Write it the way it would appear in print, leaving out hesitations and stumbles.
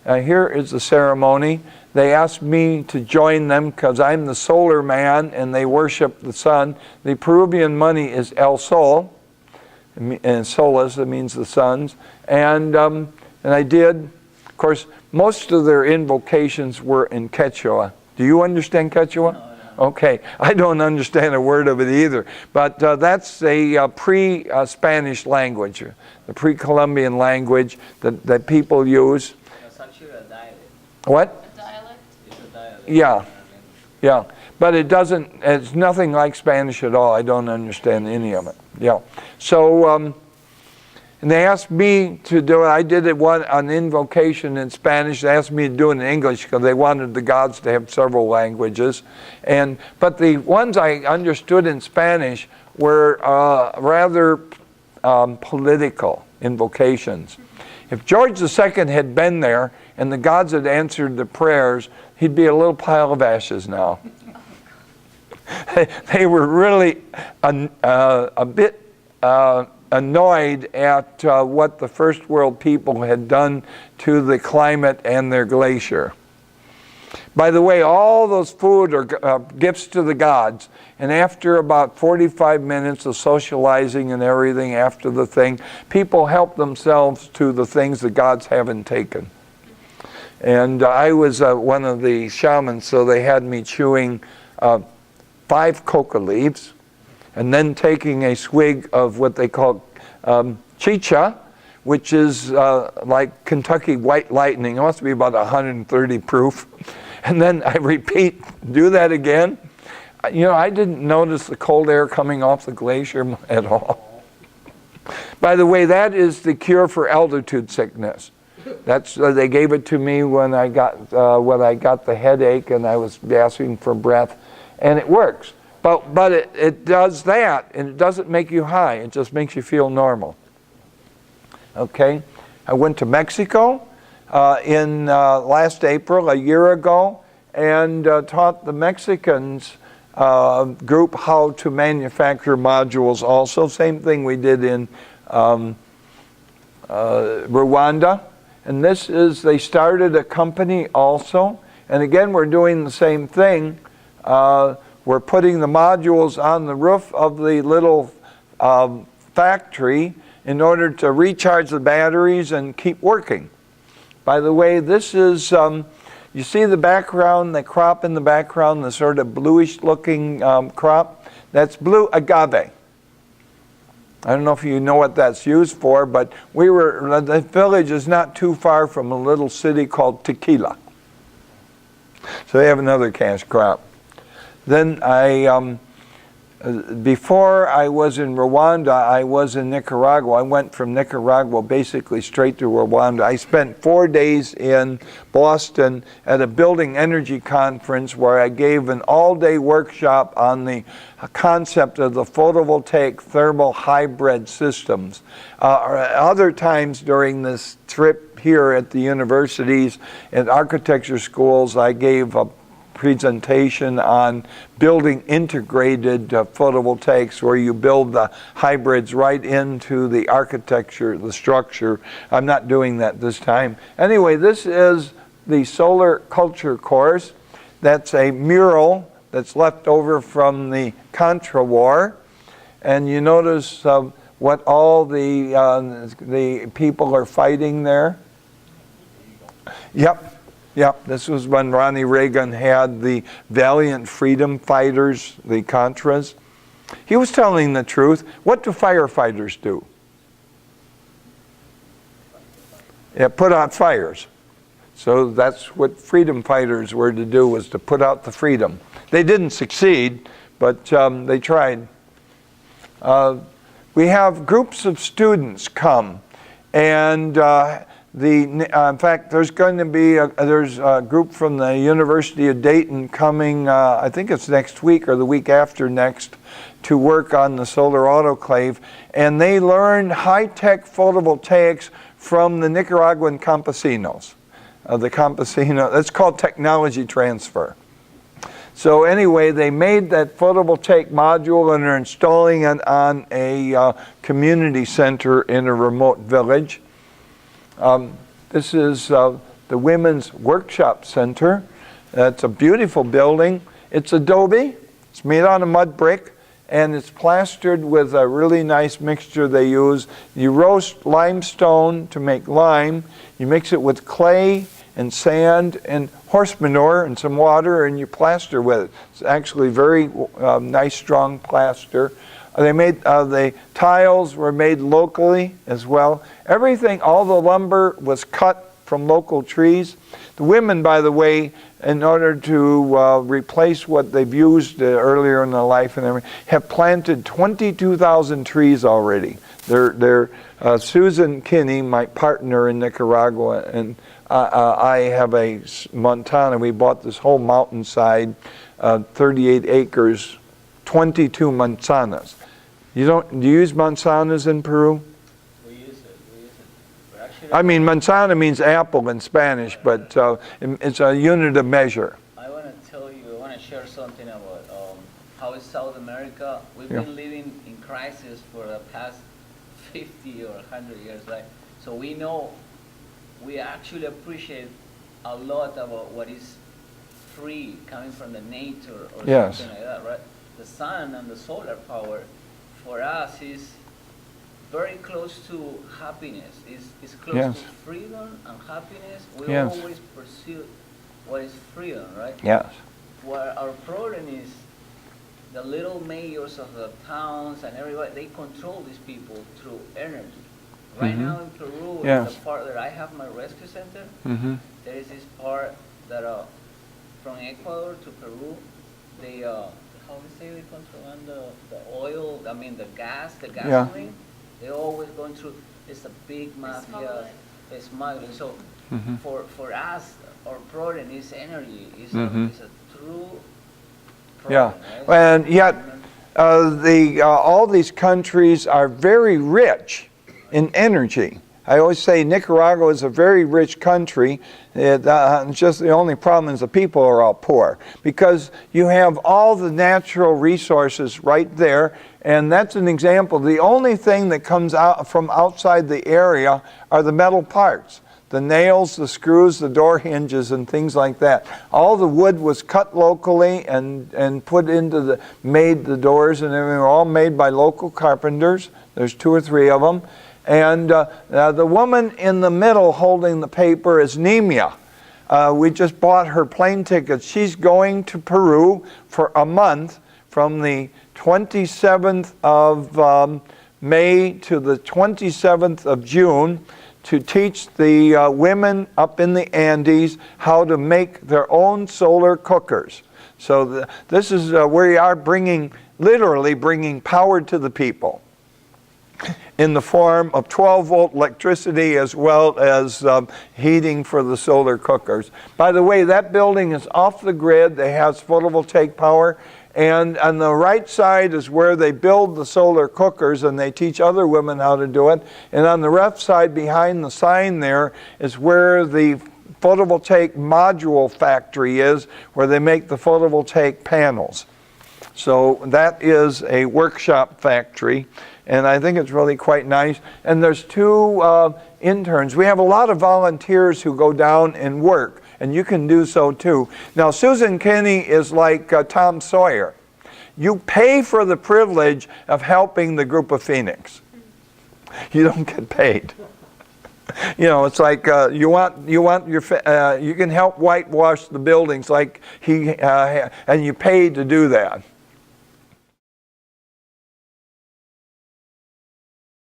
Here is the ceremony. They asked me to join them because I'm the solar man and they worship the sun. The Peruvian money is El Sol, and Solis, it means the suns. And I did. Of course, most of their invocations were in Quechua. Do you understand Quechua? No. Okay, I don't understand a word of it either. But that's a pre-Spanish language, the pre-Columbian language that people use. Essentially a dialect. What? A dialect? It's a dialect. Yeah, yeah. But it's nothing like Spanish at all. I don't understand any of it. Yeah. So, and they asked me to do it. I did it an invocation in Spanish. They asked me to do it in English because they wanted the gods to have several languages. But the ones I understood in Spanish were rather political invocations. If George II had been there and the gods had answered the prayers, he'd be a little pile of ashes now. They were really a bit annoyed at what the first world people had done to the climate and their glacier. By the way, all those food are gifts to the gods, and after about 45 minutes of socializing and everything after the thing, people help themselves to the things the gods haven't taken. And I was one of the shamans, so they had me chewing 5 coca leaves, and then taking a swig of what they call chicha, which is like Kentucky White Lightning. It must be about 130 proof. And then I repeat, do that again. You know, I didn't notice the cold air coming off the glacier at all. By the way, that is the cure for altitude sickness. That's they gave it to me when I got the headache and I was gasping for breath, and it works. But it does that, and it doesn't make you high. It just makes you feel normal. Okay, I went to Mexico in last April, a year ago, and taught the Mexicans group how to manufacture modules also. Same thing we did in Rwanda. And this is, they started a company also. And again, we're doing the same thing. We're putting the modules on the roof of the little factory in order to recharge the batteries and keep working. By the way, this is, you see the background, the crop in the background, the sort of bluish looking crop? That's blue agave. I don't know if you know what that's used for, but the village is not too far from a little city called Tequila. So they have another cash crop. Then before I was in Rwanda, I was in Nicaragua. I went from Nicaragua basically straight to Rwanda. I spent 4 days in Boston at a building energy conference where I gave an all-day workshop on the concept of the photovoltaic thermal hybrid systems. Other times during this trip here at the universities and architecture schools, I gave a presentation on building integrated photovoltaics where you build the hybrids right into the architecture, the structure. I'm not doing that this time. Anyway, this is the solar culture course. That's a mural that's left over from the Contra War. And you notice what all the people are fighting there? Yep. Yep, this was when Ronnie Reagan had the valiant freedom fighters, the Contras. He was telling the truth. What do firefighters do? Yeah, put out fires. So that's what freedom fighters were to do, was to put out the freedom. They didn't succeed, but they tried. We have groups of students come, and in fact, there's going to be there's a group from the University of Dayton coming, I think it's next week or the week after next, to work on the solar autoclave. And they learn high-tech photovoltaics from the Nicaraguan campesinos. That's called technology transfer. So anyway, they made that photovoltaic module and are installing it on a community center in a remote village. This is the the Women's Workshop Center. It's a beautiful building. It's adobe. It's made out of mud brick, and it's plastered with a really nice mixture they use. You roast limestone to make lime. You mix it with clay and sand and horse manure and some water, and you plaster with it. It's actually very nice, strong plaster. They made the tiles were made locally as well. Everything, all the lumber was cut from local trees. The women, by the way, in order to replace what they've used earlier in their life and everything, have planted 22,000 trees already. They're Susan Kinney, my partner in Nicaragua, and I have a Montana. We bought this whole mountainside, 38 acres, 22 manzanas. Do you use manzanas in Peru? We use it. But actually, I mean, manzana means apple in Spanish, but it's a unit of measure. I want to share something about how in South America we've been living in crisis for the past 50 or 100 years, right? So we actually appreciate a lot about what is free, coming from the nature or something like that, right? The sun and the solar power for us is very close to happiness. It's close to freedom and happiness. We always pursue what is freedom, right? Yes. What our problem is, the little mayors of the towns and everybody, they control these people through energy. Right now in Peru, in the part that I have my rescue center, there is this part that from Ecuador to Peru, they how we say they control the oil, I mean the gasoline. They're always going through. It's a big mafia. It's smuggling. So for us, our problem is energy. It's a true problem. Right? And yet all these countries are very rich in energy. I always say Nicaragua is a very rich country. Just the only problem is the people are all poor, because you have all the natural resources right there, and that's an example. The only thing that comes out from outside the area are the metal parts. The nails, the screws, the door hinges, and things like that. All the wood was cut locally and put into made the doors and everything, were all made by local carpenters. There's 2 or 3 of them. And the woman in the middle holding the paper is Nemia. We just bought her plane tickets. She's going to Peru for a month from the 27th of May to the 27th of June to teach the women up in the Andes how to make their own solar cookers. So this is where we are literally bringing power to the people in the form of 12-volt electricity as well as heating for the solar cookers. By the way, that building is off the grid. It has photovoltaic power. And on the right side is where they build the solar cookers, and they teach other women how to do it. And on the left side behind the sign there is where the photovoltaic module factory is, where they make the photovoltaic panels. So that is a workshop factory, and I think it's really quite nice. And there's 2 interns. We have a lot of volunteers who go down and work, and you can do so too. Now, Susan Kinney is like Tom Sawyer. You pay for the privilege of helping the group of Phoenix. You don't get paid. You know, it's like you can help whitewash the buildings like and you pay to do that.